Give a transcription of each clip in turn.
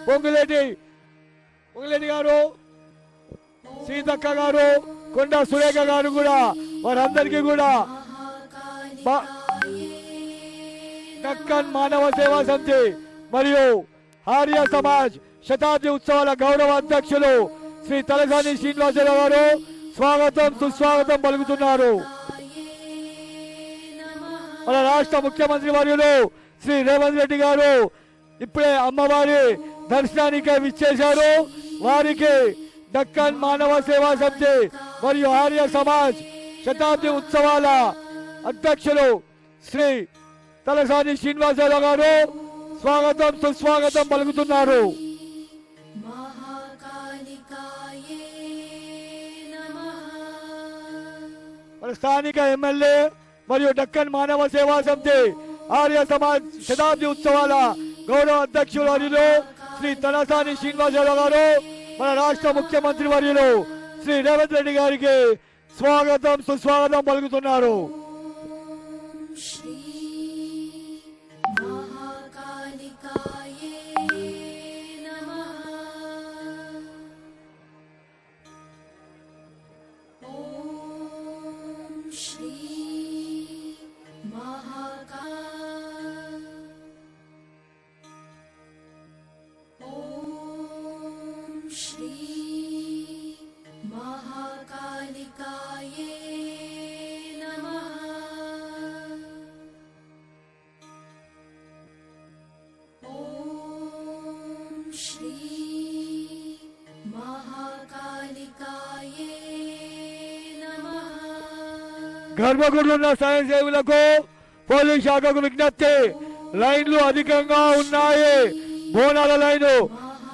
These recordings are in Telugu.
పొంగులేటి గారు, సీతక్క గారు, కొండ సురేఖ గారు కూడా వారందరికీ కూడా దక్కన్ మానవ సేవా సమితి మరియు ఆర్య సమాజ్ శతాబ్ది ఉత్సవాల గౌరవ అధ్యక్షులు శ్రీ తలసాని శ్రీనివాసరావు గారు స్వాగతం సుస్వాగతం పలుకుతున్నారు. మన రాష్ట్ర ముఖ్యమంత్రి వర్యులు శ్రీ రేవంత్ రెడ్డి గారు ఇప్పుడే అమ్మవారి దర్శనానికి విచ్చేశారు. వారికి దక్కన్ మానవ సేవా సమితి మరియు ఆర్య సమాజ్ శతాబ్ది ఉత్సవాల అధ్యక్షులు శ్రీ తలసాని శ్రీనివాసరావు గారు స్వాగతం సుస్వాగతం పలుకుతున్నారు. స్థానిక ఎమ్మెల్యే మరియు దక్కన్ మానవ సేవా సమితి ఆర్య సమాజ్ శతాబ్ది ఉత్సవాల గౌరవ అధ్యక్షులు వర్యులు శ్రీ తలసాని శ్రీనివాసరావు గారు మన రాష్ట్ర ముఖ్యమంత్రి వర్యులు శ్రీ రేవంత్ రెడ్డి గారికి స్వాగతం సుస్వాగతం పలుకుతున్నారు. గర్భగుడులున్న స్వయం సేవకులకు పోలీస్ శాఖకు విజ్ఞప్తి, లైన్లు అధికంగా ఉన్నాయి. బోనాల లైను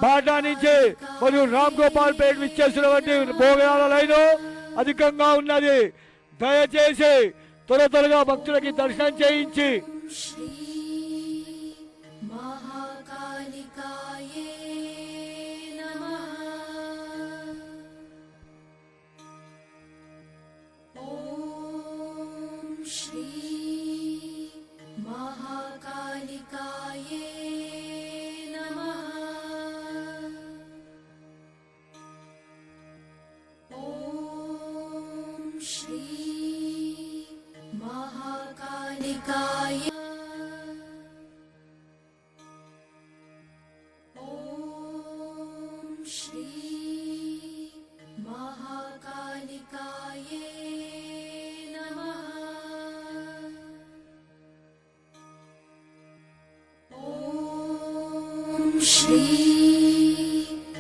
బాటా నుంచి మరియు రామ్ గోపాల్ పేట విచ్చేసినటువంటి బోనాల లైను అధికంగా ఉన్నది. దయచేసి త్వరగా భక్తులకి దర్శనం చేయించి Shri